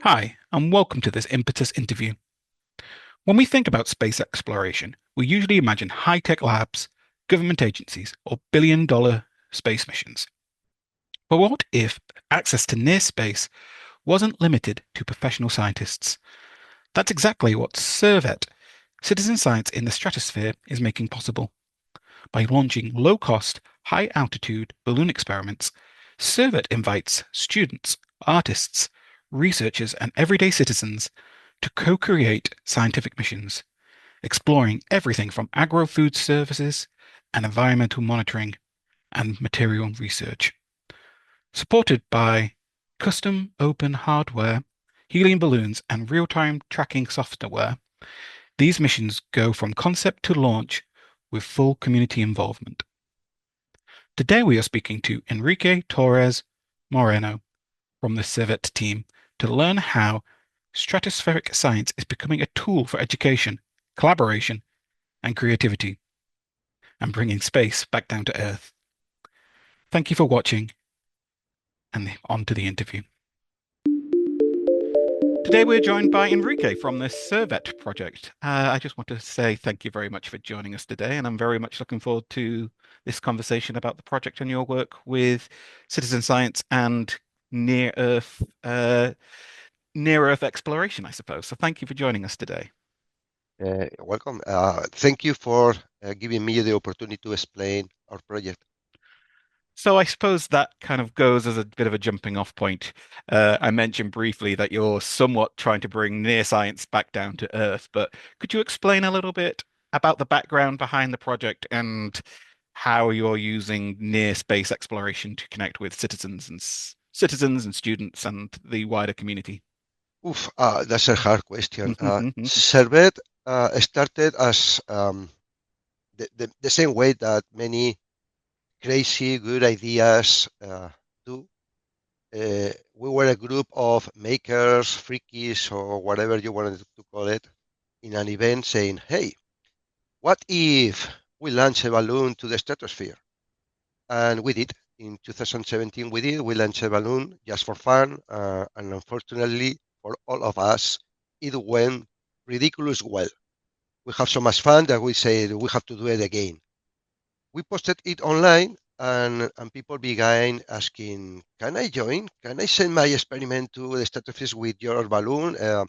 Hi, and welcome to this Impetus interview. When we think about space exploration, we usually imagine high-tech labs, government agencies, or billion-dollar space missions. But what if access to near space wasn't limited to professional scientists? That's exactly what SERVET, citizen science in the stratosphere, is making possible. By launching low-cost, high-altitude balloon experiments, SERVET invites students, artists, researchers, and everyday citizens to co-create scientific missions, exploring everything from agro-food services and environmental monitoring and material research. Supported by custom open hardware, helium balloons, and real-time tracking software, these missions go from concept to launch with full community involvement. Today we are speaking to Enrique Torres Moreno from the SERVET team to learn how stratospheric science is becoming a tool for education, collaboration, and creativity, and bringing space back down to Earth. Thank you for watching, and on to the interview. Today we're joined by Enrique from the SERVET project. I just want to say thank you very much for joining us today, and I'm very much looking forward to this conversation about the project and your work with citizen science and near Earth near Earth exploration, I suppose. So thank you for joining us today. Welcome. Thank you for giving me the opportunity to explain our project. So I suppose that kind of goes as a bit of a jumping off point. I mentioned briefly that you're somewhat trying to bring near science back down to Earth, but could you explain a little bit about the background behind the project and how you're using near space exploration to connect with citizens and students and the wider community? That's a hard question. Servet started as the same way that many crazy good ideas do. We were a group of makers, freakies, or whatever you wanted to call it, in an event saying, hey, what if we launch a balloon to the stratosphere? And we did. In 2017, we did. We launched a balloon just for fun. And unfortunately, for all of us, it went ridiculous well. We have so much fun that we said we have to do it again. We posted it online, and people began asking, can I join? Can I send my experiment to the stratosphere with your balloon? And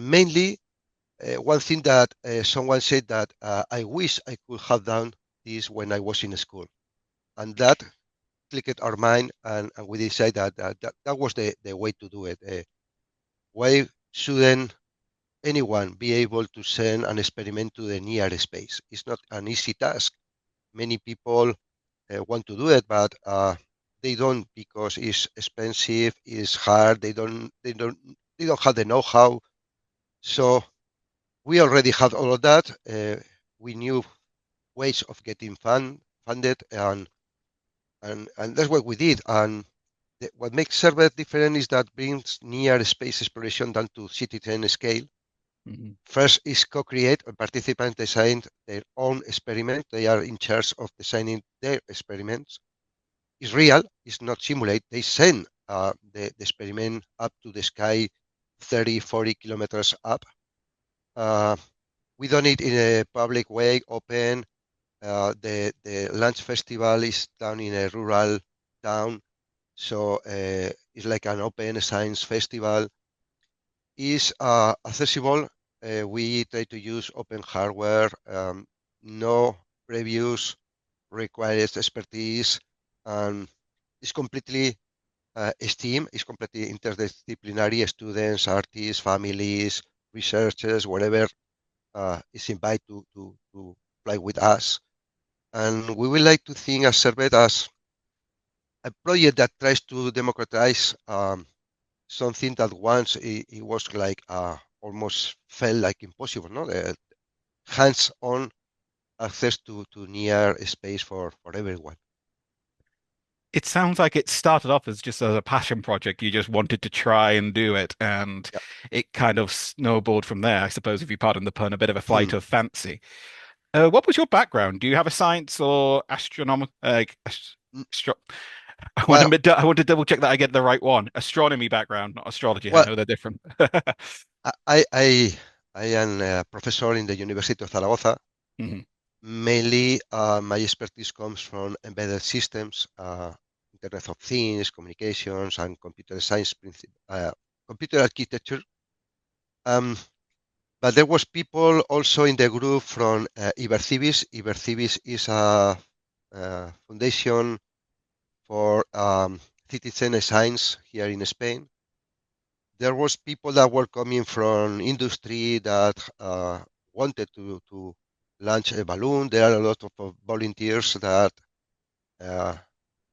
mainly, one thing that someone said that I wish I could have done this when I was in school. And that clicked our mind, and we decided that was the way to do it. Why shouldn't anyone be able to send an experiment to the near space? It's not an easy task. Many people want to do it, but they don't because it's expensive, it's hard. They don't have the know-how. So we already had all of that. We knew ways of getting funded, and that's what we did. And what makes SERVET different is that brings near space exploration down to citizen scale. Mhm. First is co-create, and participants design their own experiment. They are in charge of designing their experiments. It's real, it's not simulate. They send the experiment up to the sky 30, 40 kilometers up. Uh, we done it in a public way, open. The launch festival is down in a rural town. So it's like an open science festival. Is accessible. We try to use open hardware. No reviews requires expertise, and it's completely STEAM. It's completely interdisciplinary. Students, artists, families, researchers, whatever is invited to play with us. And we would like to think as Servet as a project that tries to democratize something that once it was like almost felt like impossible, no? The hands-on access to near space for everyone. It sounds like it started off as just as a passion project. You just wanted to try and do it, and Yeah. it kind of snowballed from there. I suppose, if you pardon the pun, a bit of a Hmm. flight of fancy. What was your background? Do you have a science or astronomical Mm, astro Well, I want to double check that I get the right one. Astronomy background, not astrology. I well, know they're different. I am a professor in the University of Zaragoza. Mhm, Mainly, my expertise comes from embedded systems, Internet of Things, communications, and computer science, computer architecture. Um, but there was people also in the group from Ibercibis. Ibercibis is a foundation for citizen science here in Spain. There was people that were coming from industry that wanted to launch a balloon. There are a lot of volunteers that uh,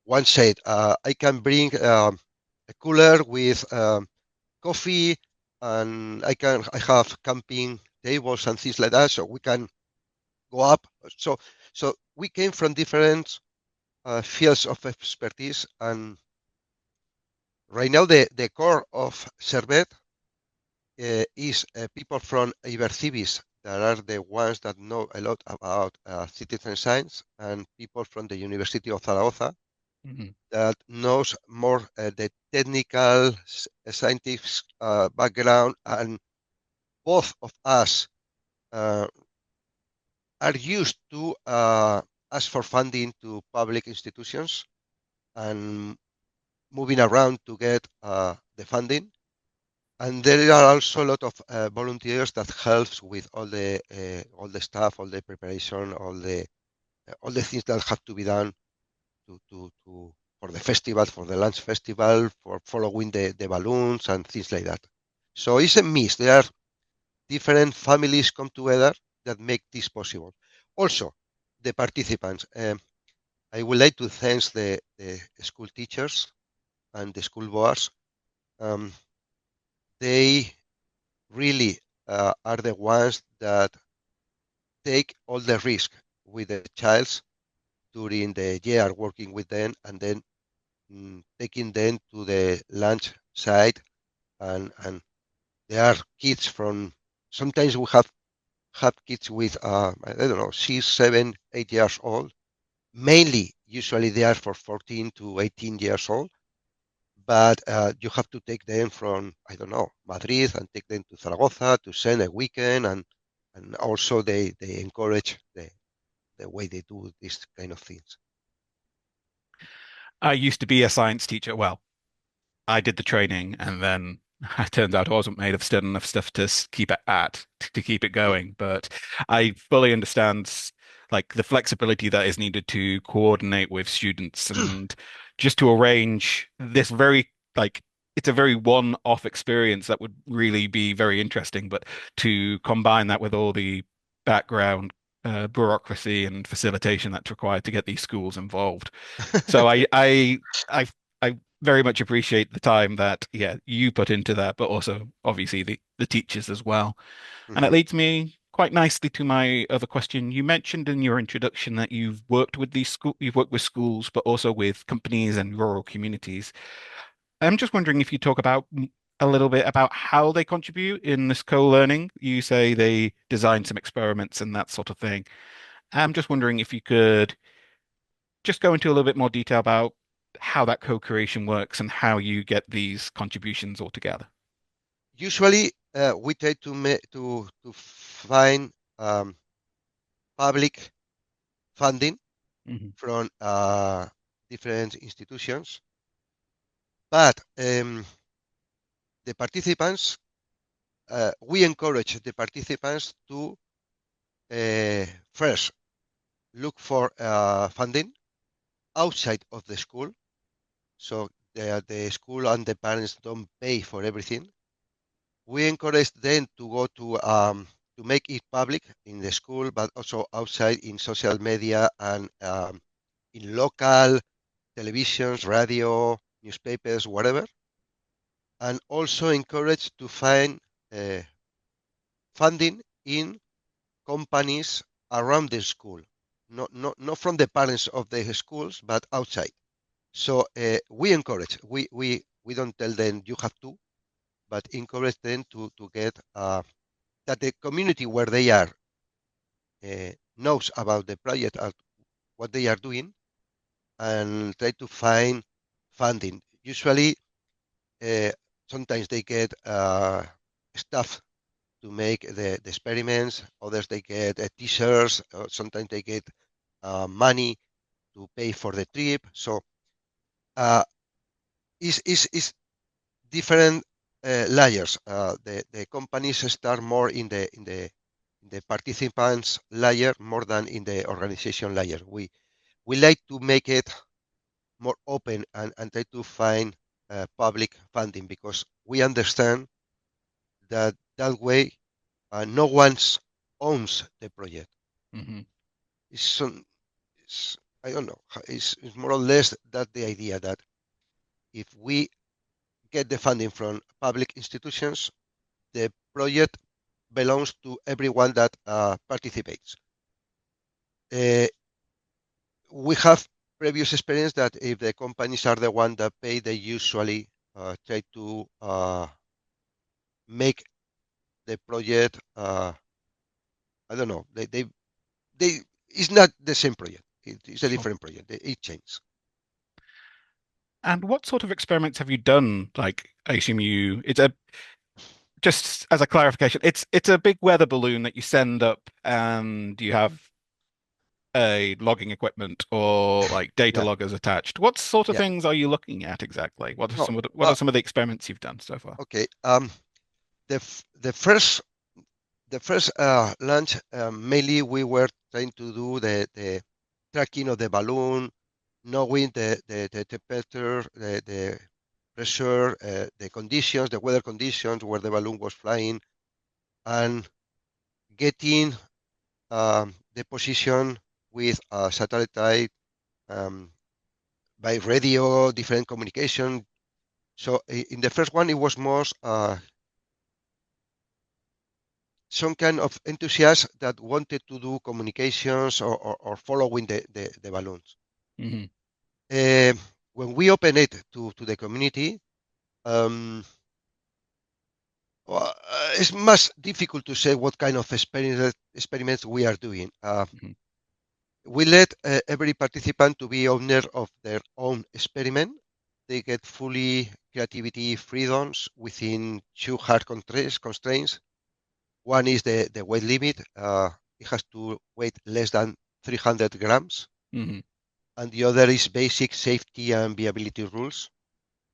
one said, I can bring a cooler with coffee, and I have camping tables and things like that, so we can go up. So we came from different fields of expertise, and right now the core of Servet is people from Ibercibis that are the ones that know a lot about citizen science, and people from the University of Zaragoza mhm. that knows more the technical scientific background, and both of us uh, are used to ask for funding to public institutions and moving around to get the funding. And there are also a lot of volunteers that helps with all the stuff, all the preparation, all the things that have to be done to for the festival, for the lunch festival, for following the balloons and things like that. So it's a mix. There are different families come together that make this possible. Also, the participants. I would like to thank the school teachers and the school boards. Um, they really are the ones that take all the risk with the childs during the year, working with them, and then taking them to the lunch side, and there are kids from, sometimes we have kids with I don't know, 6, 7, 8 years old. Mainly, usually they are for 14 to 18 years old, but you have to take them from, I don't know, Madrid, and take them to Zaragoza to spend a weekend, and also they encourage the way they do these kind of things. I used to be a science teacher. Well, I did the training, and then it turns out I wasn't made of still enough stuff to keep it to keep it Mm. going. But I fully understand like the flexibility that is needed to coordinate with students and just to arrange this very like it's a very one-off experience that would really be very interesting, but to combine that with all the background bureaucracy and facilitation that's required to get these schools involved. So I I very much appreciate the time that yeah you put into that, but also obviously the teachers as well. And it Mhm. leads me quite nicely to my other question. You mentioned in your introduction that you've worked with schools, but also with companies and rural communities. I'm just wondering if you talk about a little bit about how they contribute in this co-learning. You say they design some experiments and that sort of thing. I'm just wondering if you could just go into a little bit more detail about how that co-creation works and how you get these contributions all together. Usually, we try to find public funding Hmm. from different institutions, but the participants, we encourage the participants to first look for funding outside of the school, so the school and the parents don't pay for everything. We encourage them to go to make it public in the school, but also outside in social media and in local televisions, radio, newspapers, whatever, and also encourage to find uh, funding in companies around the school, not from the parents of the schools, but outside. So we encourage, we don't tell them you have to, but encourage them to get that the community where they are knows about the project and what they are doing, and try to find. funding. Usually, sometimes they get staff to make the experiments. Others they get teachers. Sometimes they get money to pay for the trip. So is different layers. The companies start more in the participants layer more than in the organization layer. We like to make it more open and try to find public funding because we understand that that way no one owns the project. Mm-hmm. It's, some, it's I don't know. It's more or less that the idea that if we get the funding from public institutions, the project belongs to everyone that participates. Uh, we have previous experience that if the companies are the one that pay, they usually try to make the project. I don't know. They. It's not the same project. It's a Sure. different project. It changes. And what sort of experiments have you done? Like, I assume it's a just as a clarification, it's a big weather balloon that you send up, and you have a logging equipment or like data Yeah, loggers attached. What sort of yeah. things are you looking at exactly? What are No, what are some of the experiments you've done so far? okay. The first launch, mainly we were trying to do the tracking of the balloon, knowing the temperature, the pressure, the conditions, the weather conditions where the balloon was flying, and getting the position with satellite um, by radio, different communication. So in the first one, it was more some kind of enthusiasts that wanted to do communications or following the balloons. Hmm. Uh, when we open it to the community, um, well, it's much difficult to say what kind of experiments we are doing. Hmm. We let every participant to be owner of their own experiment. They get fully creativity freedoms within two hard constraints. One is the weight limit. It has to weigh less than 300 grams. Hmm. And the other is basic safety and viability rules.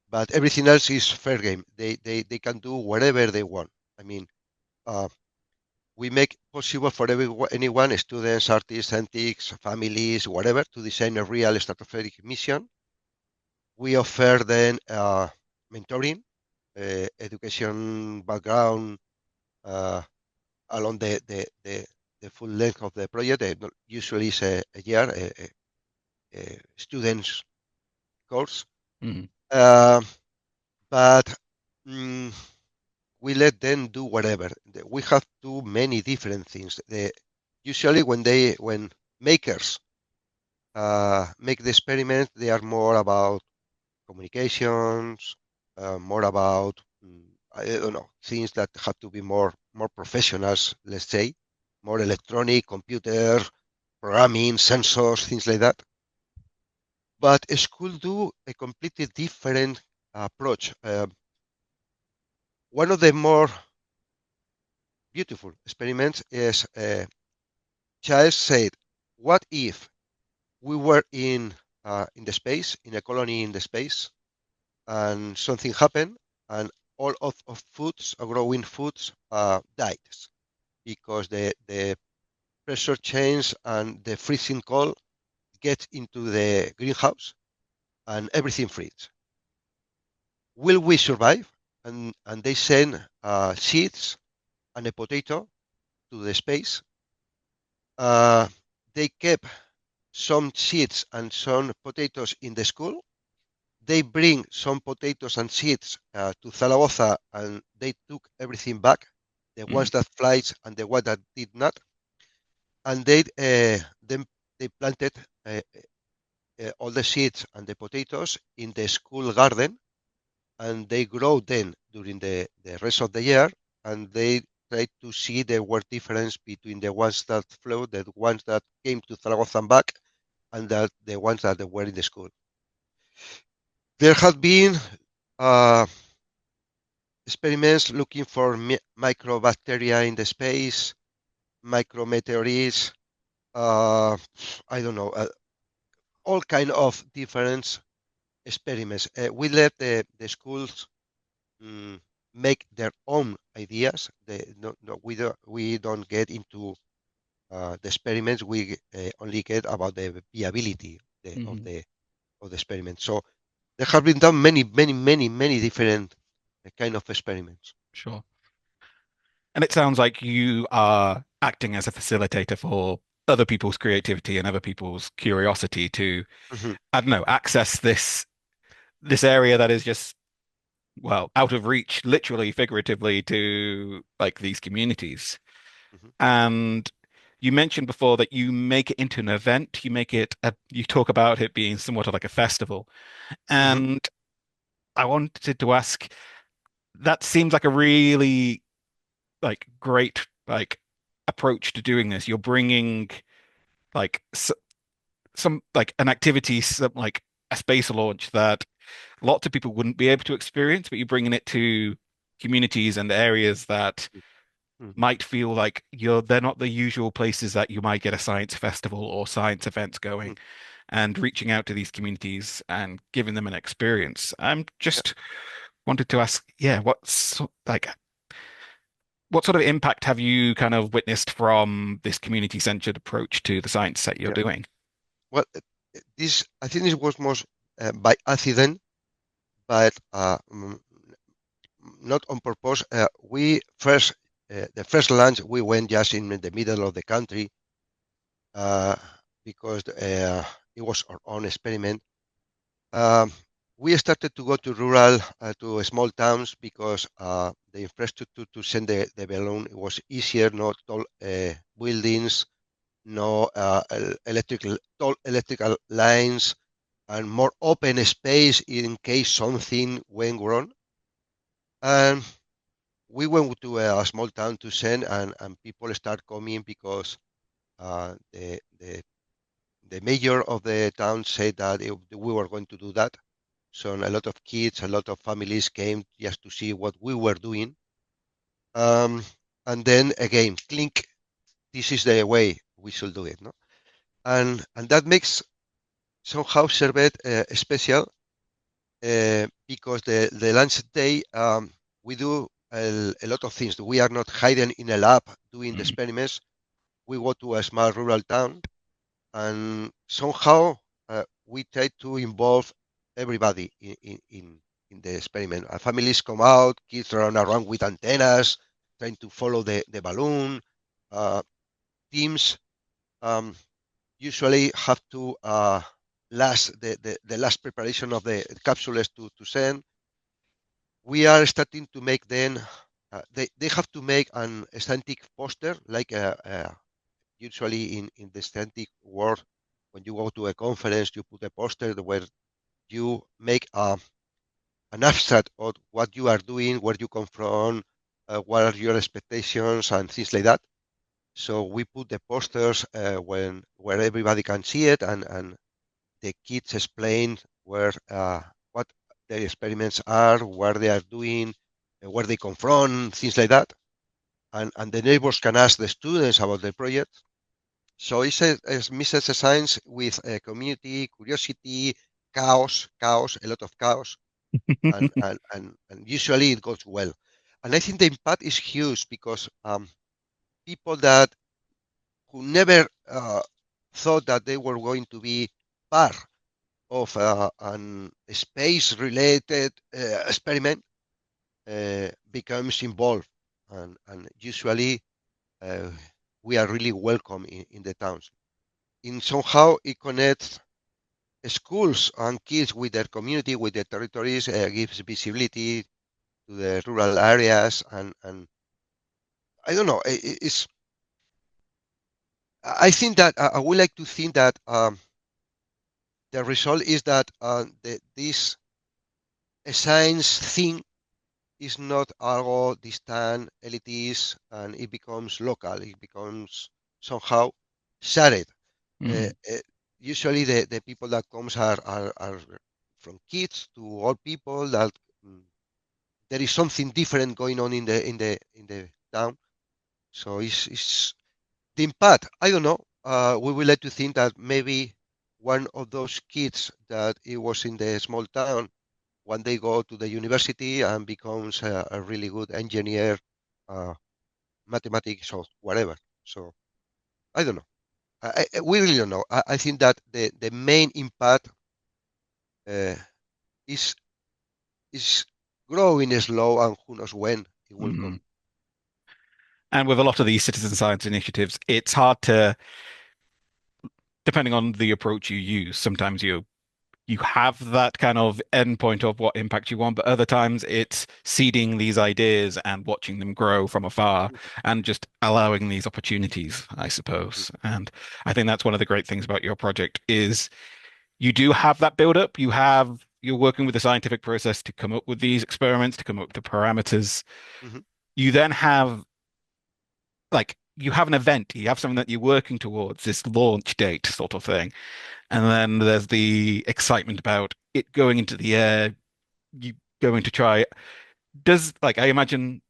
But everything else is fair game. They can do whatever they want. I mean, uh, we make possible for anyone, students, artists, scientists, families, whatever, to design a real stratospheric mission. We offer then mentoring, education background uh, along the full length of the project. Usually is a year, a student's course. Hmm. Uh, but mm, we let them do whatever. We have too many different things. Usually when makers make the experiment, they are more about communications, more about I don't know things that have to be more professionals, let's say, more electronic, computer, programming, sensors, things like that. But a school do a completely different approach. One of the more beautiful experiments is child said, "What if we were in the space, in a colony in the space, and something happened, and all of foods, growing foods, died because the pressure change and the freezing cold get into the greenhouse and everything freezes. Will we survive?" And they send seeds and a potato to the space. Uh, they kept some seeds and some potatoes in the school. They bring some potatoes and seeds to Zaragoza, and they took everything back, the Hmm. ones that flies and the ones that did not, and then they planted all the seeds and the potatoes in the school garden, and they grow then during the rest of the year, and they try to see the word difference between the ones that flew, the ones that came to Zaragoza and back, and that the ones that were in the school. There have been uh, experiments looking for microbacteria in the space, micrometeorites, I don't know, all kind of different experiments. We let the schools mm, make their own ideas. No, we don't get into the experiments. We only get about the viability Hmm. of the experiment. So there have been done many different kind of experiments. Sure. And it sounds like you are acting as a facilitator for other people's creativity and other people's curiosity to, Hmm. I don't know, access this area that is just, well, out of reach, literally, figuratively, to like these communities. Hmm. And you mentioned before that you make it into an event. You talk about it being somewhat of like a festival. Hmm. And I wanted to ask, that seems like a really like great like approach to doing this. You're bringing like some like an activity, some like a space launch that lots of people wouldn't be able to experience, but you're bringing it to communities and areas that Hmm. might feel like they're not the usual places that you might get a science festival or science events going, and reaching out to these communities and giving them an experience. I'm Yeah, just wanted to ask, yeah, what sort of impact have you kind of witnessed from this community-centered approach to the science that you're yeah. doing? Well, this I think this was most by accident, but not on purpose. We first the first launch we went just in the middle of the country uh, because it was our own experiment. Um, we started to go to rural, to small towns because the infrastructure to send the balloon was easier, not tall buildings, no tall electrical lines, and more open space in case something went wrong. And we went to a small town to send, and people start coming because uh, the, the the mayor of the town said that we were going to do that. So a lot of kids, a lot of families came just to see what we were doing. Um, and then again, clink, this is the way we should do it. No? And that makes somehow Servet special because the lunch day, we do a lot of things. We are not hiding in a lab doing the Mhm. experiments. We go to a small rural town and somehow we try to involve everybody in the experiment. Families come out, kids run around with antennas, trying to follow the balloon. Uh, Teams um, usually have to the last preparation of the capsules to send. We are starting to make then, they have to make an aesthetic poster, like usually in the aesthetic world, when you go to a conference, you put a poster where you make an abstract of what you are doing, where you come from, what are your expectations, and things like that. So we put the posters where everybody can see it, and the kids explain what their experiments are, what they are doing, where they come from, things like that. And the neighbors can ask the students about the project. So it's a mixed science with community, curiosity, chaos, a lot of chaos, and usually it goes well. And I think the impact is huge because people that who never thought that they were going to be part of an space-related experiment becomes involved, and usually uh, we are really welcome in the towns. In somehow it connects schools and kids with their community, with their territories, gives visibility to the rural areas, and I don't know. It's I think that I would like to think that the result is that this science thing is not algo distant, elitist, and it becomes local. It becomes somehow shared. Uh, Mhm. uh, Usually, the people that comes are from kids to old people, that there is something different going on in the town. So it's the impact. I don't know. We would like to think that maybe one of those kids that it was in the small town one day go to the university and becomes a really good engineer, uh, mathematics or whatever. So I don't know. We really don't know. I think that the main impact uh, is is growing slow, and who knows when it will Hmm. come. And with a lot of these citizen science initiatives, it's hard to, depending on the approach you use, sometimes you have that kind of endpoint of what impact you want, but other times it's seeding these ideas and watching them grow from afar and just allowing these opportunities, I suppose. And I think that's one of the great things about your project is you do have that build up. You're working with the scientific process to come up with these experiments, to come up with the parameters. Mhm. You then have like you have an event, you have something that you're working towards, this launch date sort of thing. And then there's the excitement about it going into the air, you going to try it. Does like I imagine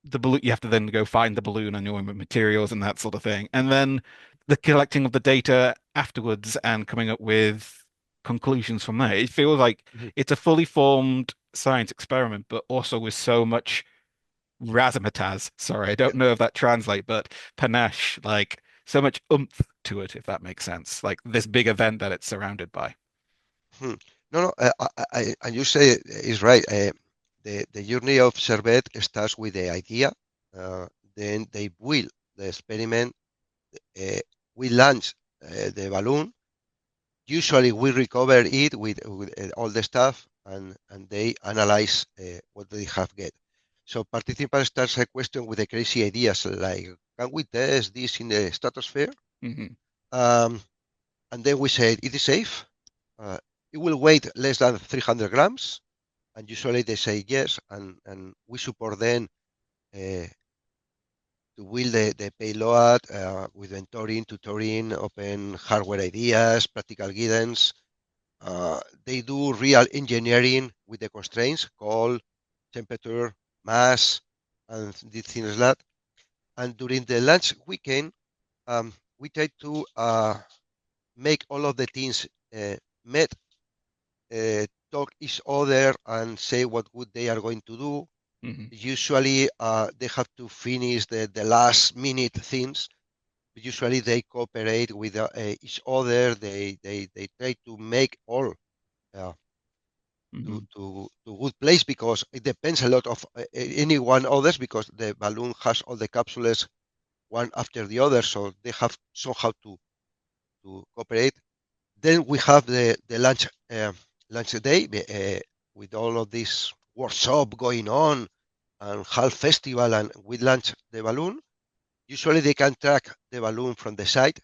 the balloon you have to then go find the balloon and your materials and that sort of thing. And then the collecting of the data afterwards and coming up with conclusions from there. It feels like Mhm. it's a fully formed science experiment, but also with so much razzmatazz. Sorry, I Yeah. don't know if that translates, but panache, like so much oomph to it, if that makes sense. Like this big event that it's surrounded by. Hmm. No, no, and you say is right. The journey of Servet starts with the idea, uh, then they build the experiment. Uh, we launch the balloon. Usually, we recover it with all the stuff, and they analyze what they have get. So participants start a question with the crazy ideas like, can we test this in the stratosphere? Hmm. Um, and then we say, it is safe. Uh, it will weigh less than 300 grams. And usually they say yes. And we support them uh, to build the payload with mentoring, tutoring, open hardware ideas, practical guidance. They do real engineering with the constraints, cold, temperature, mass, and these things like that. And during the launch weekend, we try to make all of the teams met, talk each other, and say what good they are going to do. Hmm. Usually, they have to finish the last minute things. Usually, they cooperate with each other. They try to make all uh, Hmm. to good place, because it depends a lot of any one others, because the balloon has all the capsules one after the other, so they have somehow to cooperate. Then we have the lunch day with all of this workshop going on and half festival, and we launch the balloon. Usually they can track the balloon from the side.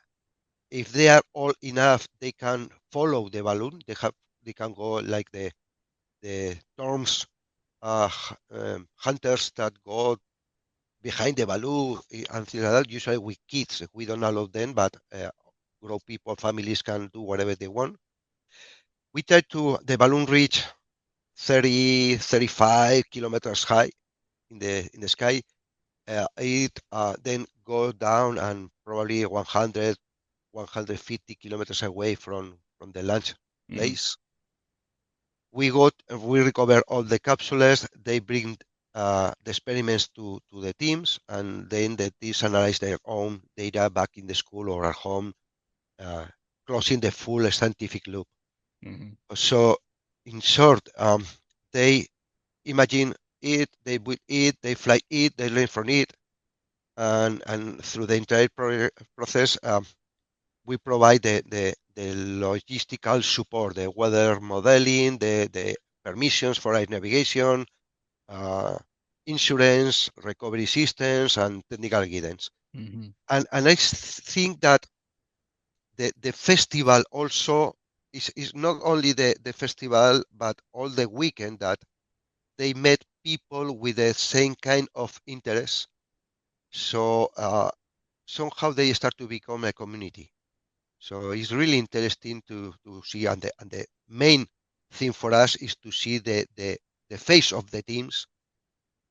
If they are old enough, they can follow the balloon. They can go like the Torms hunters that go behind the balloon and things like that. Usually with kids, we don't allow them, but grown people, families can do whatever they want. We try to the balloon reach 30, 35 kilometers high in the sky. It then go down and probably 100, 150 kilometers away from the launch Hmm. place. We recover all the capsules. They bring the experiments to the teams, and then the teams analyze their own data back in the school or at home, uh, closing the full scientific loop. Hmm. So, in short, they imagine it, they build it, they fly it, they learn from it, and through the entire process, we provide the logistical support, the weather modeling, the permissions for air navigation, uh, insurance, recovery systems, and technical guidance. Hmm. And I think that the festival also is not only the festival, but all the weekend that they met people with the same kind of interest. So somehow they start to become a community. So it's really interesting to see, and the main thing for us is to see the face of the teams.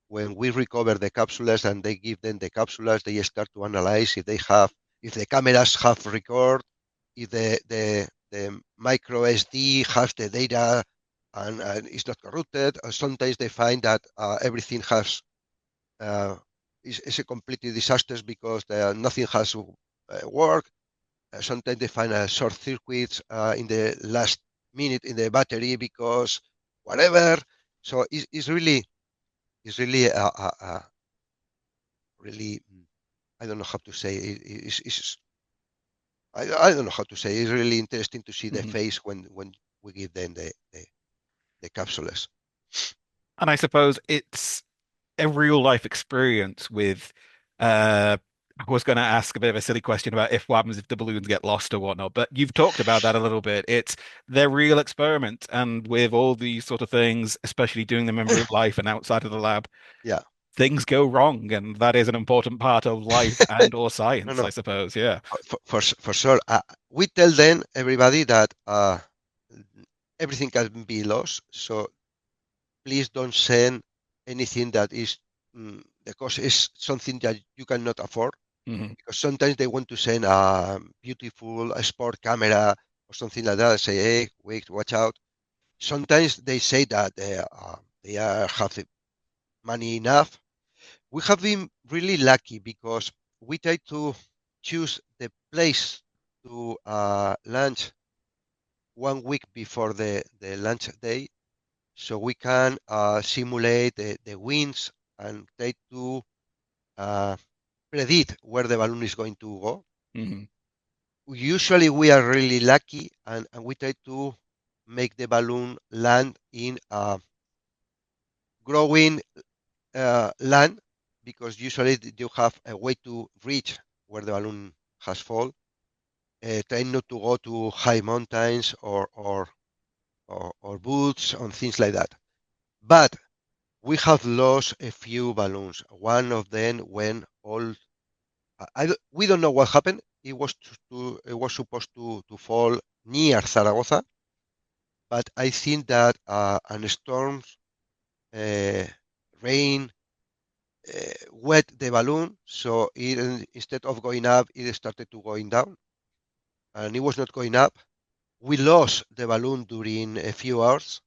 When we recover the capsules and they give them the capsules, they start to analyze if the cameras have record, if the micro SD has the data and it's not corrupted. Sometimes they find that everything has is a completely disastrous because nothing has worked. Sometimes they find a short circuits in the last minute in the battery because whatever. So it's really really I don't know how to say I don't know how to say. It's really interesting to see the face when we give them the capsules. And I suppose it's a real life experience with I was going to ask a bit of a silly question about if what happens if the balloons get lost or whatnot, but you've talked about that a little bit. It's their real experiment, and with all these sort of things, especially doing them in real life and outside of the lab, Yeah. things go wrong, and that is an important part of life and or No, science, no, I suppose. Yeah. for sure. We tell them everybody that everything can be lost. So please don't send anything that is the cost is something that you cannot afford. Hmm. Because sometimes they want to send a beautiful sport camera or something like that. Say, hey, wait, watch out. Sometimes they say that they have the money enough. We have been really lucky because we try to choose the place to launch 1 week before the launch day so we can simulate the winds and try to uh, predict where the balloon is going to go. Hmm. Usually we are really lucky and we try to make the balloon land in growing land because usually you have a way to reach where the balloon has fall. Try not to go to high mountains or woods and things like that. But we have lost a few balloons. One of them when all we don't know what happened. It was supposed to fall near Zaragoza, but I think that an storm, uh, rain, wet the balloon, so instead of going up, it started to going down, and it was not going up. We lost the balloon during a few hours,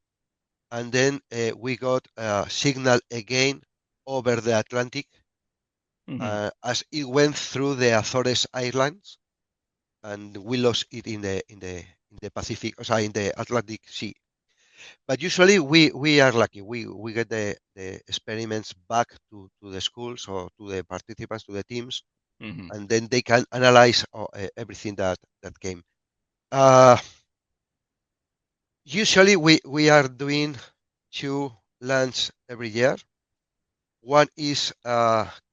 and then we got a signal again over the Atlantic Hmm. as it went through the Azores Islands, and we lost it in the Pacific, sorry, in the Atlantic Sea. But usually we are lucky. We get the experiments back to the schools or to the participants, to the teams, Hmm. and then they can analyze everything that came. Uh, Usually we are doing two lunch every year. One is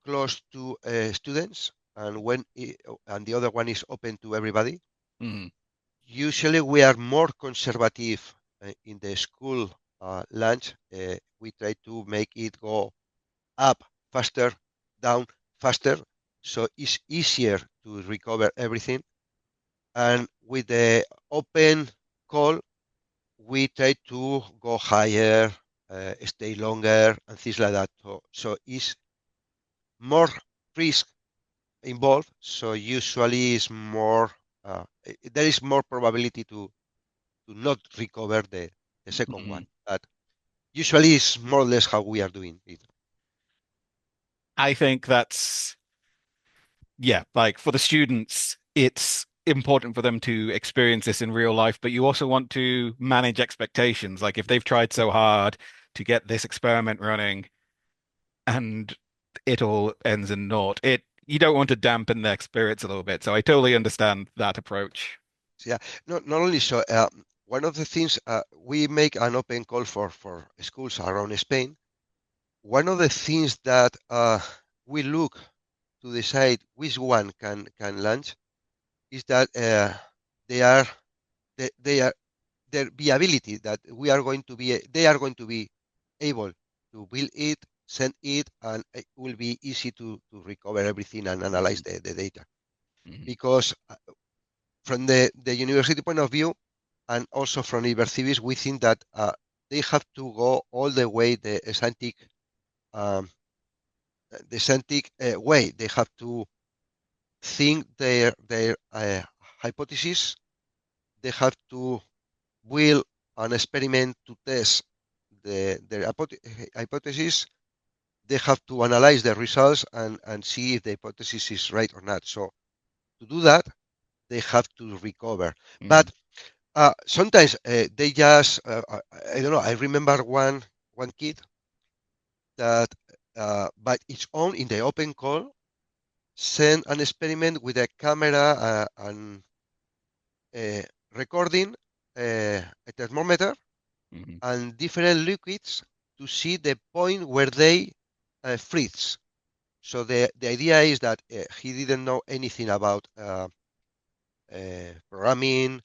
close to students, and the other one is open to everybody. Hmm. Usually we are more conservative in the school lunch. We try to make it go up faster, down faster, so it's easier to recover everything. And with the open call, we try to go higher, stay longer, and things like that. So it's more risk involved. So usually it's more, there is more probability to not recover the second Hmm. one. But usually it's more or less how we are doing it. I think that's, yeah, like for the students, it's important for them to experience this in real life, but you also want to manage expectations. Like if they've tried so hard to get this experiment running and it all ends in naught, you don't want to dampen their spirits a little bit. So I totally understand that approach. So, yeah, not only so, one of the things we make an open call for schools around Spain. One of the things that we look to decide which one can launch is that they are they are their viability that we are going to be they are going to be able to build it, send it, and it will be easy to recover everything and analyze Hmm. the data. Hmm. Because from the university point of view, and also from Ibercibis, we think that they have to go all the way um, the scientific way. They have to think their hypothesis. They have to build an experiment to test their hypothesis. They have to analyze the results and see if the hypothesis is right or not. So to do that, they have to recover. But sometimes they just, I don't know. I remember one kid that by its own in the open call sent an experiment with a camera and recording a thermometer and different liquids to see the point where they freeze. So the idea is that he didn't know anything about programming,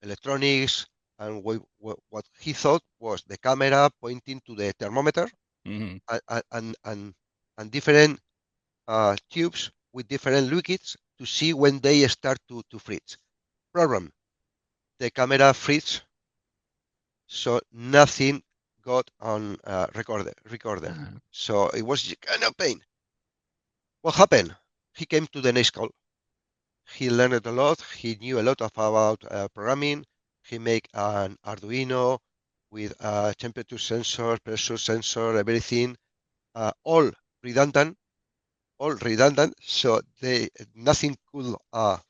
electronics, and what he thought was the camera pointing to the thermometer and, and, and, and different tubes with different liquids to see when they start to freeze. Problem, the camera freeze, so nothing got on recorder. So it was kind of pain. What happened? He came to the next call. He learned a lot. He knew a lot about programming. He made an Arduino with a temperature sensor, pressure sensor, everything, all redundant, So nothing could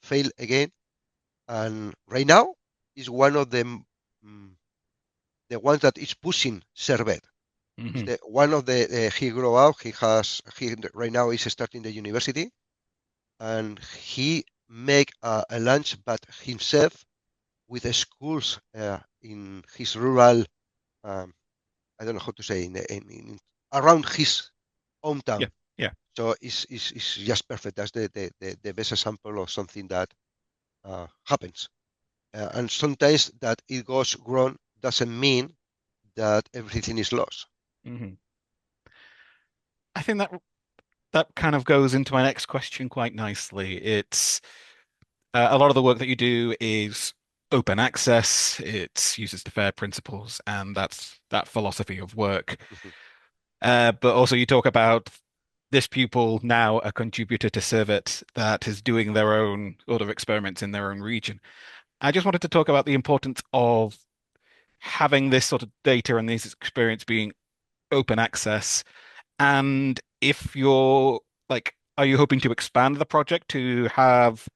fail again. And right now is one of the ones that is pushing SERVET. Is the one of the he grew up. He right now is starting the university, and he make a lunch, but himself with the schools in his rural. I don't know how to say around his hometown. Yeah, yeah. So it's just perfect. That's the best example of something that happens. And sometimes that it goes wrong doesn't mean that everything is lost. I think that kind of goes into my next question quite nicely. It's a lot of the work that you do is open access. It uses the FAIR principles, and that's that philosophy of work. Mhm. But also you talk about this pupil now a contributor to SERVET that is doing their own sort of experiments in their own region. I just wanted to talk about the importance of having this sort of data and this experience being open access. And if you're like, are you hoping to expand the project to have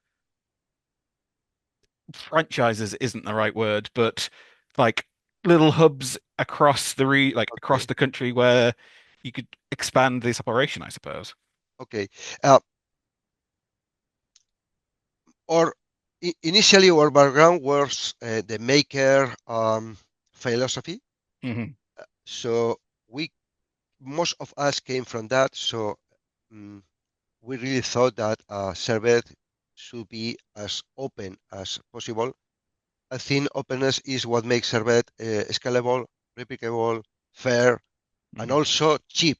franchises isn't the right word, but like little hubs across the across Okay. the country where you could expand this operation, I suppose. Okay. Uh, or initially, our background was the maker philosophy. Hmm. So we most of us came from that. So um, we really thought that Servet should be as open as possible. I think openness is what makes Servet scalable, replicable, fair, and Hmm. also cheap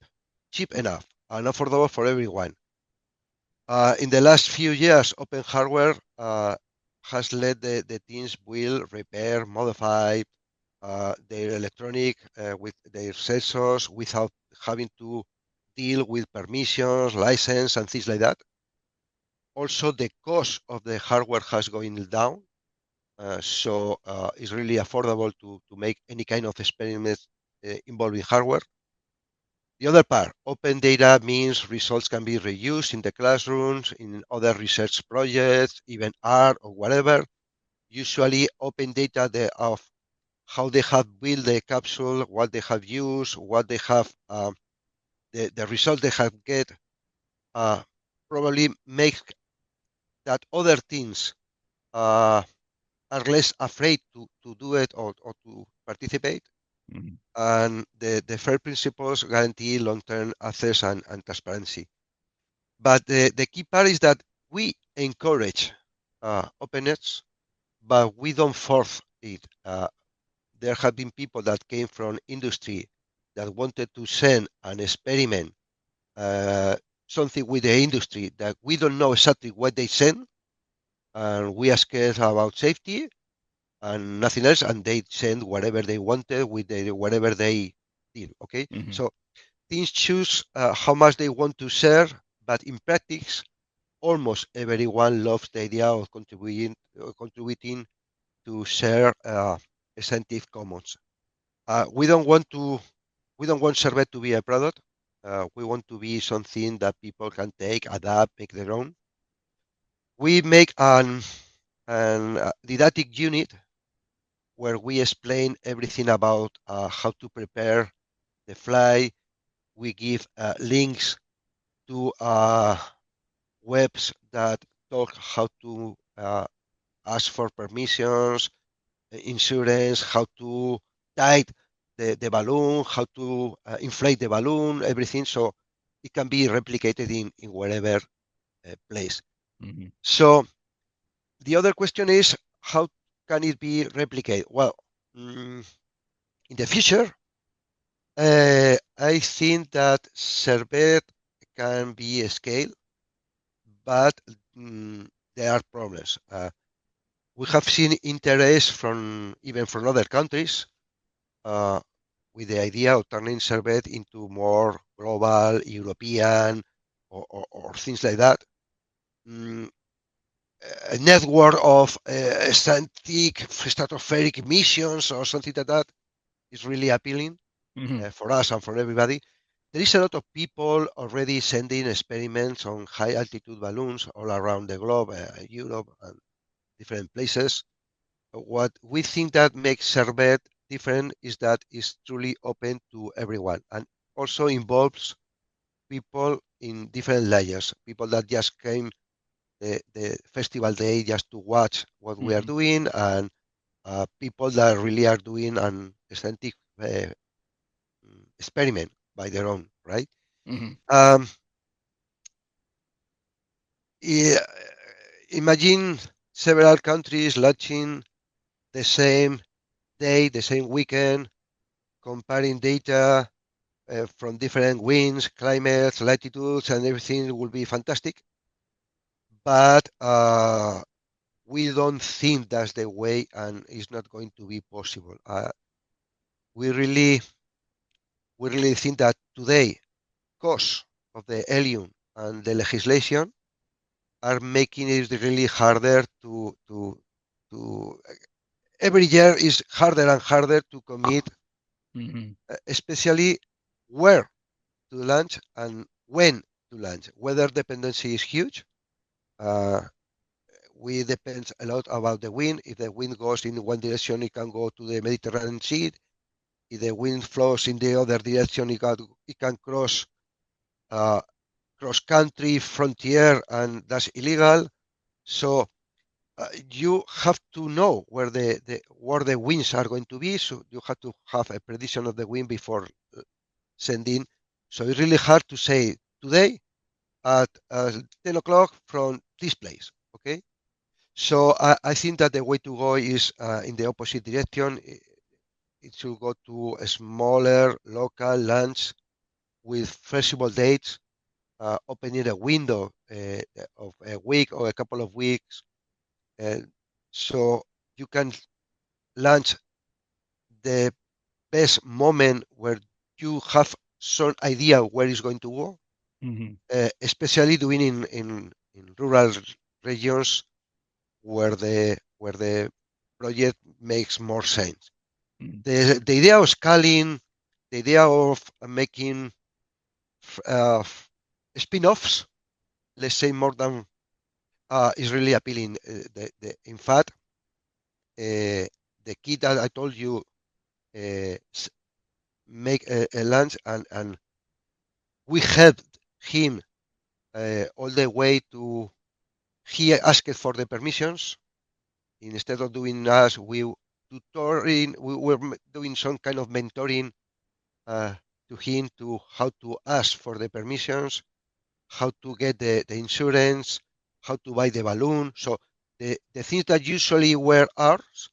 enough and affordable for everyone. In the last few years, open hardware has let the teams build, repair, modify their electronic with their sensors without having to deal with permissions, license, and things like that. Also, the cost of the hardware has going down, so it's really affordable to make any kind of experiments involving hardware. The other part, open data means results can be reused in the classrooms, in other research projects, even art or whatever. Usually, open data of how they have built the capsule, what they have used, what they have, the result they have get, uh, probably make that other teams uh, are less afraid to do it or to participate. Hmm. And the FAIR principles guarantee long-term access and transparency. But the key part is that we encourage openness, but we don't force it. There have been people that came from industry that wanted to send an experiment, uh, something with the industry that we don't know exactly what they send, and we asked about safety, and nothing else, and they send whatever they wanted with whatever they did. Okay, so teams choose how much they want to share, but in practice, almost everyone loves the idea of contributing to share scientific commons. We don't want Servet to be a product. We want to be something that people can take, adapt, make their own. We make an didactic unit where we explain everything about how to prepare the fly. We give links to webs that talk how to ask for permissions, insurance, how to tight the balloon, how to inflate the balloon, everything. So it can be replicated in wherever place. So the other question is, how can it be replicated? Well, in the future, I think that Servet can be scaled, but there are problems. We have seen interest even from other countries with the idea of turning Servet into more global, European, or things like that. A network of stratospheric missions or something like that is really appealing for us and for everybody. There is a lot of people already sending experiments on high altitude balloons all around the globe, Europe and different places. What we think that makes Servet different is that it's truly open to everyone and also involves people in different layers, people that just came the festival day just to watch what we are doing, and people that really are doing an aesthetic experiment by their own, right? Yeah, imagine several countries launching the same day, the same weekend, comparing data from different winds, climates, latitudes, and everything will be fantastic. But we don't think that's the way, and it's not going to be possible. We really think that today, cost of the helium and the legislation are making it really harder to every year is harder and harder to commit, especially where to launch and when to launch. Weather dependency is huge. We depend a lot about the wind. If the wind goes in one direction, it can go to the Mediterranean Sea. If the wind flows in the other direction, it can cross cross-country frontier, and that's illegal. So you have to know where the winds are going to be. So you have to have a prediction of the wind before sending. So it's really hard to say today at 10 o'clock from this place. Okay. So I think that the way to go is in the opposite direction. It should go to a smaller local launch with flexible dates, opening a window of a week or a couple of weeks, so you can launch the best moment where you have some idea where it's going to go, especially doing in rural regions where the project makes more sense. The idea of scaling, the idea of making spin-offs, let's say more than is really appealing. In fact, the kid that I told you make a launch, and we helped him all the way to he asked for the permissions. Instead of doing us, we were doing some kind of mentoring to him to how to ask for the permissions, how to get the insurance, how to buy the balloon. So the things that usually were ours,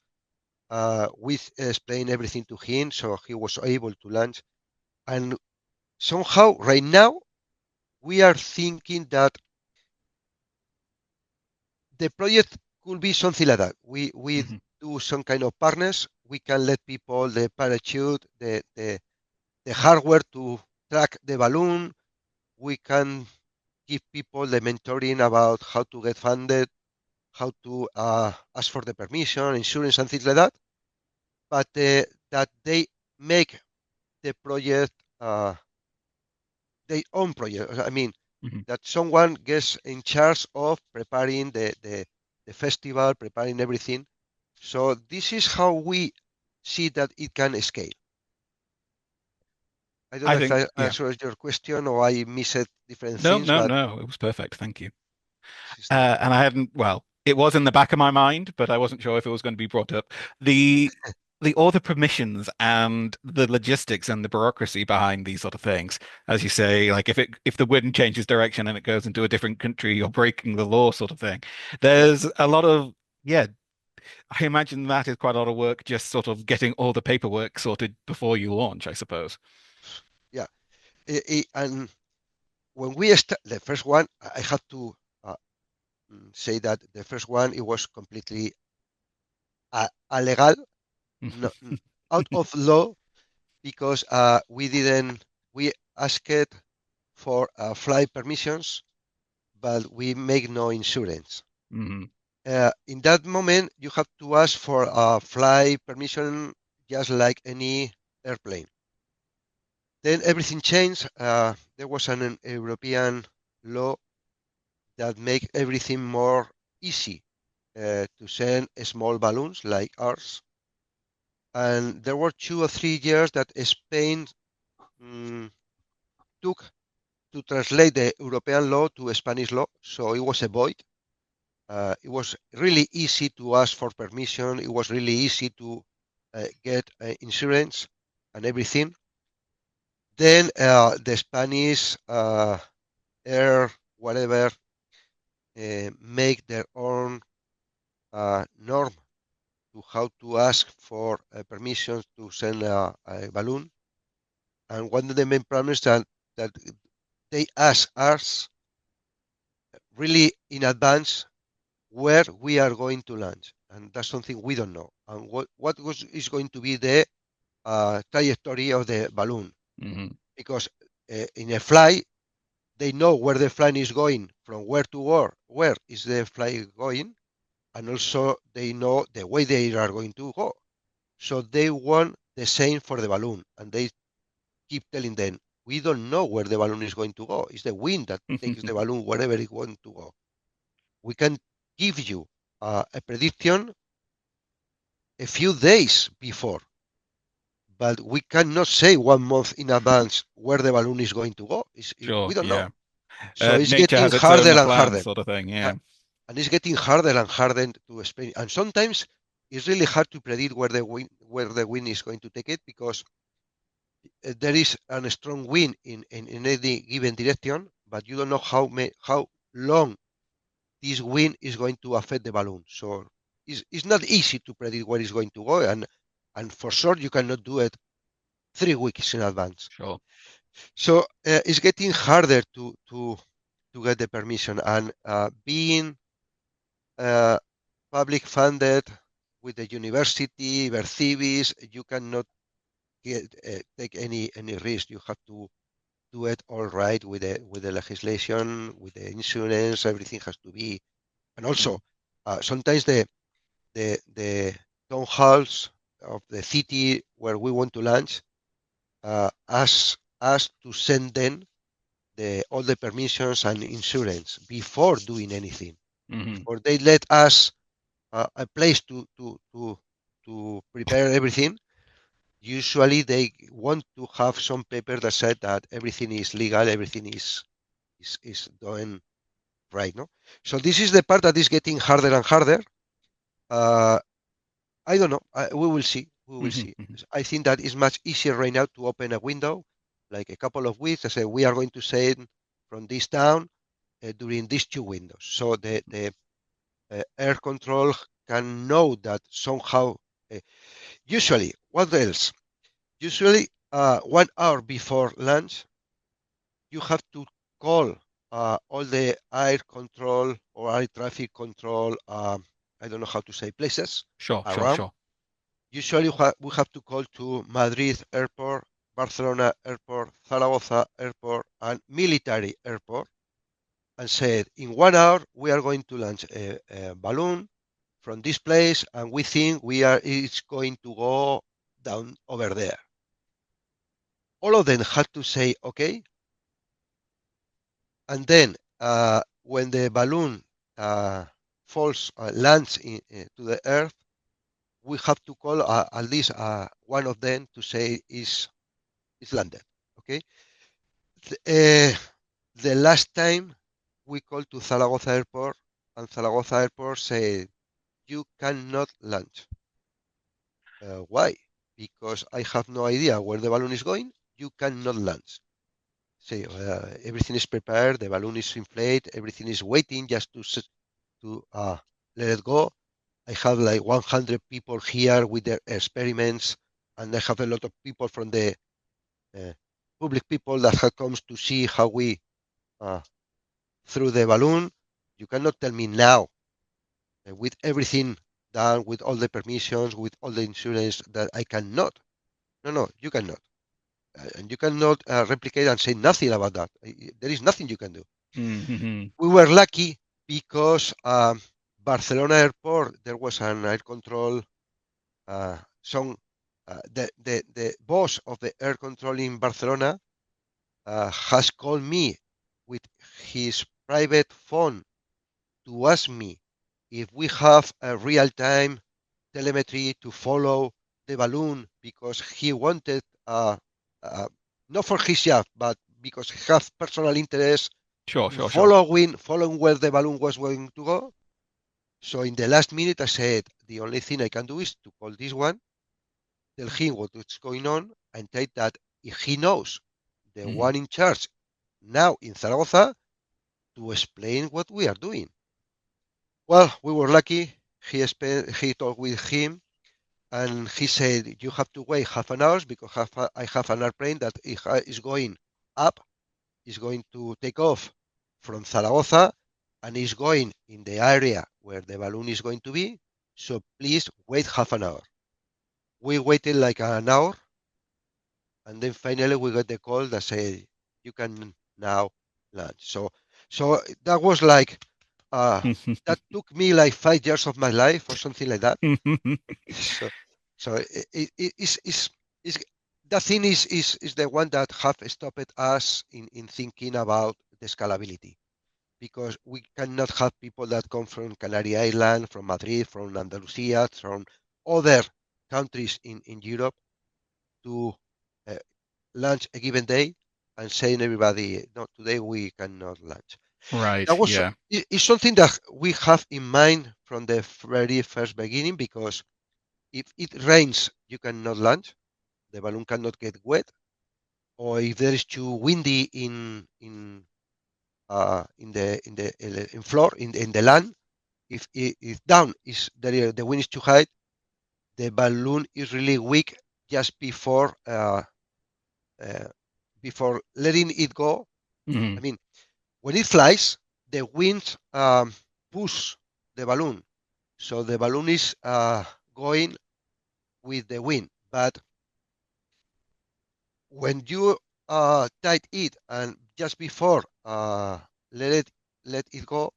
we explained everything to him, so he was able to launch. And somehow, right now, we are thinking that the project could be something like that. We do some kind of partners. We can let people the parachute, the hardware to track the balloon. We can give people the mentoring about how to get funded, how to ask for the permission, insurance, and things like that. But that they make the project their own project. I mean, Mhm. that someone gets in charge of preparing the festival, preparing everything. So this is how we see that it can scale. I don't know I if think, I yeah. answered your question or I missed different No, things, no, but no. It was perfect. Thank you. this is the And I hadn't, well, it was in the back of my mind, but I wasn't sure if it was going to be brought up. The all the permissions and the logistics and the bureaucracy behind these sort of things, as you say, like if the wind changes direction and it goes into a different country, you're breaking the law, sort of thing. yeah, There's a lot of, yeah, I imagine that is quite a lot of work, just sort of getting all the paperwork sorted before you launch, I suppose. yeah. And when we start the first one, I have to say that the first one it was completely illegal, no, out of law because we asked for flight permissions, but we make no insurance. Hmm. In that moment, you have to ask for a flight permission just like any airplane. Then everything changed. There was an European law that make everything more easy to send small balloons like ours. And there were 2 or 3 years that Spain mm, took to translate the European law to Spanish law. So it was a void. It was really easy to ask for permission. It was really easy to get insurance and everything. Then the Spanish air whatever make their own norm to how to ask for permission to send a balloon. And one of the main problems that they ask us really in advance where we are going to launch, and that's something we don't know. And is going to be the trajectory of the balloon, Hmm. because in a flight they know where the flight is going from where to where is the flight going, and also they know the way they are going to go. So they want the same for the balloon, and they keep telling them, we don't know where the balloon is going to go. It's the wind that takes the balloon wherever it wants to go. We can give you a prediction a few days before, but we cannot say 1 month in advance where the balloon is going to go. We Sure, don't know. yeah. So it's Nature getting has its own harder and plans, harder. sort of thing. Yeah. Yeah. And it's getting harder and harder to explain. And sometimes it's really hard to predict where the wind is going to take it, because there is a strong wind in any given direction, but you don't know how long this wind is going to affect the balloon. So it's not easy to predict where it's going to go, and for sure you cannot do it 3 weeks in advance. Sure. So it's getting harder to get the permission, and being uh, public funded with the university, Vercibis, you cannot take any risk. You have to do it all right with the legislation, with the insurance. Everything has to be, and also Mhm. sometimes the town halls of the city where we want to launch ask us to send them all the permissions and insurance before doing anything. Mhm. Before they let us a place to prepare everything, usually they want to have some paper that said that everything is legal, everything is done right. No, so this is the part that is getting harder and harder. Uh, I don't know. We will see. We will Mhm. see. Mhm. I think that it's much easier right now to open a window, like a couple of weeks. I say we are going to send from this town during these 2 windows. So the air control can know that somehow. Uh, Usually, what else? Usually, 1 hour before lunch, you have to call all the air control or air traffic control I don't know how to say, places Sure, sure, around. sure. Usually we have to call to Madrid airport, Barcelona airport, Zaragoza airport, and military airport, and said, in 1 hour, we are going to launch a balloon from this place, and we think it's going to go down over there. All of them had to say, okay. And then when the balloon lands to the earth, we have to call at least one of them to say is landed. Okay. The last time we called to Zaragoza Airport, and Zaragoza Airport said, you cannot launch. Why? Because I have no idea where the balloon is going. You cannot launch. Say, everything is prepared, the balloon is inflated, everything is waiting just to let it go. I have like 100 people here with their experiments, and I have a lot of people from the public people that have comes to see how we through the balloon. You cannot tell me now, with everything done, with all the permissions, with all the insurance, that I cannot. No, you cannot. And you cannot replicate and say nothing about that. There is nothing you can do. Mm-hmm. We were lucky because Barcelona airport, there was an air control, the boss of the air control in Barcelona has called me with his private phone to ask me if we have a real-time telemetry to follow the balloon, because he wanted, uh, not for his job, but because he has personal interest Sure, in sure, sure. following where the balloon was going to go. So in the last minute, I said, the only thing I can do is to call this one, tell him what is going on, and tell that if he knows the Mm-hmm. one in charge now in Zaragoza, to explain what we are doing. Well, we were lucky. He talked with him, and he said, you have to wait half an hour because I have an airplane that is going up, is going to take off from Zaragoza, and is going in the area where the balloon is going to be. So please wait half an hour. We waited like an hour, and then finally we got the call that said, you can now launch. So that was like, uh, that took me like 5 years of my life or something like that. So, so it's that thing is the one that have stopped us in thinking about the scalability, because we cannot have people that come from Canary Island, from Madrid, from Andalusia, from other countries in Europe to uh, launch a given day and saying everybody, no, today we cannot launch. Right, That was yeah. it's something that we have in mind from the very first beginning, because if it rains, you cannot launch. The balloon cannot get wet, or if there is too windy in floor in the land, if down is the wind is too high, the balloon is really weak just uh, before letting it go. Mm-hmm. I mean, when it flies, the wind push the balloon, so the balloon is going with the wind. But when you tight it and just before let it let it go,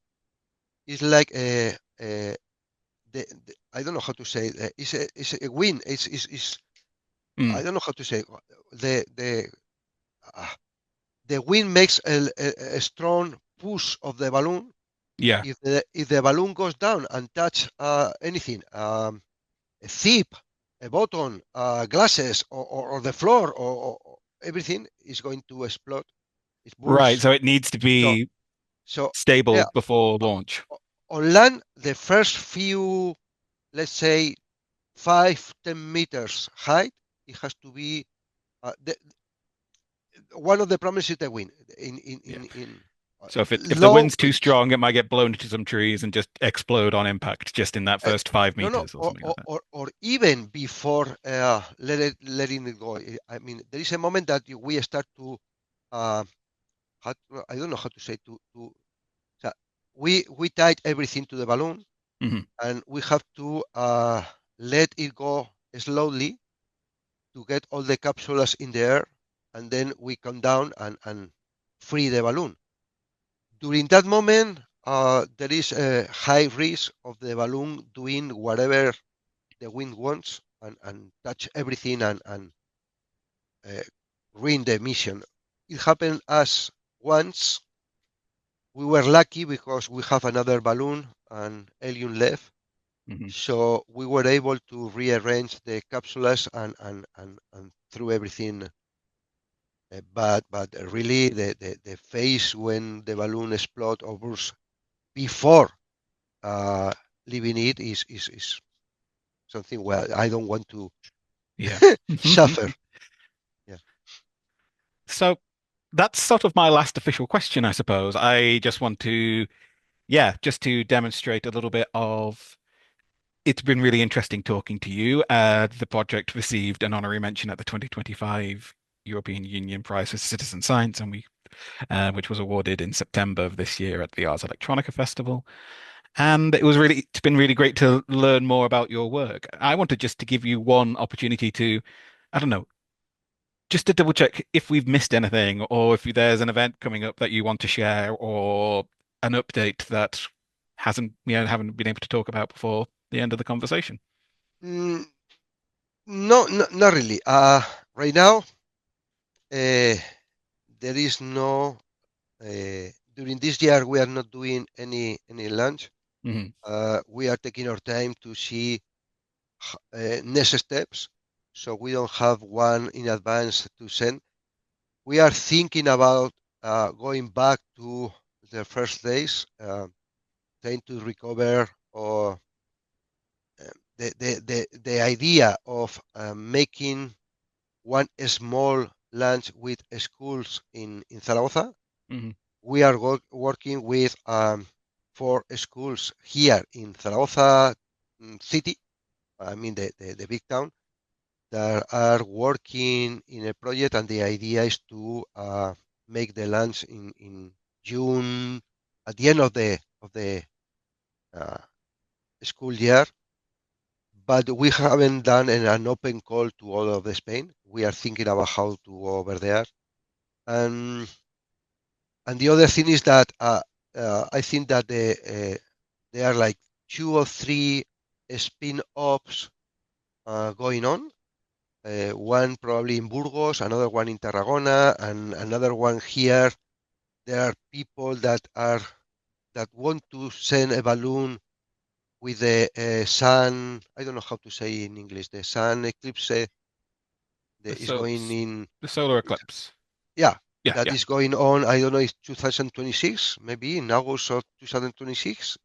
it's like I don't know how to say it. It's a wind. It's I Mm. don't know how to say it. The uh, the wind makes a strong push of the balloon. Yeah. If the balloon goes down and touch anything, a zip, a button, glasses, or the floor, or everything is going to explode. It Right. bursts. So it needs to So, be so yeah, stable before launch. on land, the first few, let's say, 5-10 meters height, it has to be one of the problems is the wind Yeah. in So if the low wind's too winds. strong, it might get blown into some trees and just explode on impact just in that Uh, first five no, no, meters or something like that. or even before letting it go. I mean, there is a moment that we start to, uh, I don't know how to say, to so we tied everything to the balloon. and we have to let it go slowly to get all the capsules in the air, and then we come down and free the balloon. During that moment, there is a high risk of the balloon doing whatever the wind wants and touch everything and uh, ruin the mission. It happened as once. We were lucky because we have another balloon and helium left. So we were able to rearrange the capsules and through everything. But really, the phase when the balloon explodes or bursts before uh, leaving it is something where I don't want to Yeah. suffer. Yeah. So that's sort of my last official question, I suppose. I just want to, yeah, just to demonstrate a little bit of it's been really interesting talking to you. The project received an honorary mention at the 2025 European Union Prize for Citizen Science, and which was awarded in September of this year at the Ars Electronica Festival. And it's been really great to learn more about your work. I wanted just to give you one opportunity to, I don't know, just to double check if we've missed anything or if there's an event coming up that you want to share or an update that haven't been able to talk about before the end of the conversation. Mm, no, not really. Right now, uh, there is no. During this year, we are not doing any launch. Hmm. We are taking our time to see next steps. So we don't have one in advance to send. We are thinking about going back to the first days, trying to recover or the idea of making one small lunch with schools in Zaragoza. Hmm. We are working with 4 schools here in Zaragoza city, I mean the big town, that are working in a project, and the idea is to make the lunch in June, at the end of the uh, school year. But we haven't done an open call to all of the Spain. We are thinking about how to go over there. And and the other thing is that I think that there are like 2 or 3 spin-offs going on. One probably in Burgos, another one in Tarragona, and another one here. There are people that want to send a balloon with the sun. I don't know how to say in English. The sun eclipse The is so going in. the solar eclipse. Yeah, Yeah, that yeah. is going on. I don't know. It's 2026, maybe in August of 2026.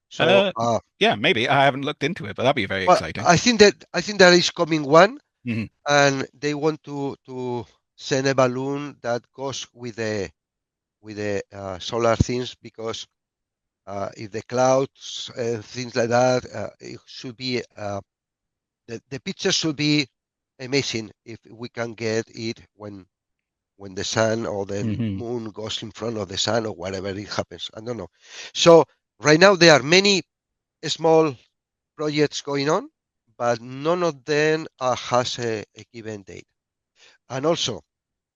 So, Uh, yeah, maybe. I haven't looked into it, but that'd be very well, exciting. I think there is coming one, Hmm. and they want to send a balloon that goes with the solar things, because if the clouds and things like that, it should be the picture should be amazing if we can get it when the sun or the Hmm. moon goes in front of the sun or whatever it happens. I don't know. So right now there are many small projects going on, but none of them has a given date. And also,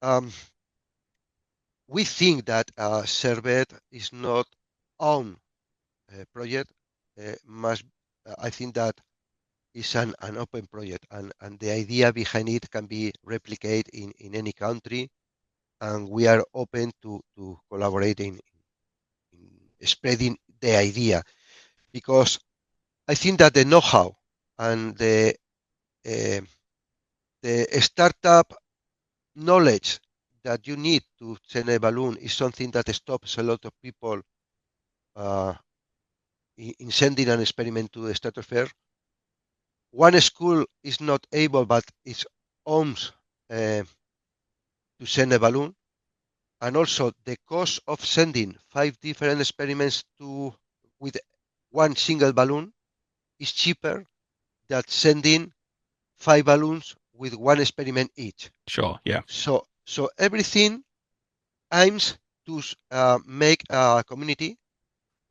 um, we think that SERVET is not own project. Must I think that is an open project, and the idea behind it can be replicated in any country, and we are open to collaborating in spreading the idea, because I think that the know-how and uh, the startup knowledge that you need to send a balloon is something that stops a lot of people uh, in sending an experiment to the stratosphere. One school is not able, but it owns to send a balloon, and also the cost of sending 5 different experiments to with one single balloon is cheaper than sending 5 balloons with one experiment each. Sure. Yeah. So everything aims to make a community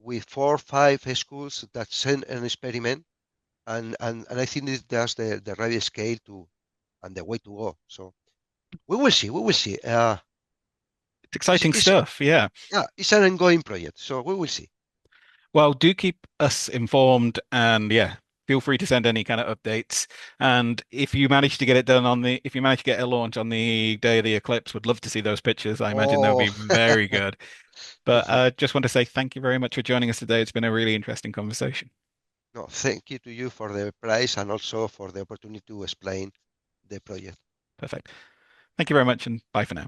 with 4 or 5 schools that send an experiment, and I think that's the right scale to and the way to go. So we will see. We will see. It's exciting stuff. Yeah. Yeah, it's an ongoing project, so we will see. Well, do keep us informed and yeah, feel free to send any kind of updates. And if you manage to get it done if you manage to get a launch on the day of the eclipse, would love to see those pictures. I imagine they'll Oh, be very good. But perfect. I just want to say thank you very much for joining us today. It's been a really interesting conversation. No, thank you to you for the prize and also for the opportunity to explain the project. Perfect. Thank you very much and bye for now.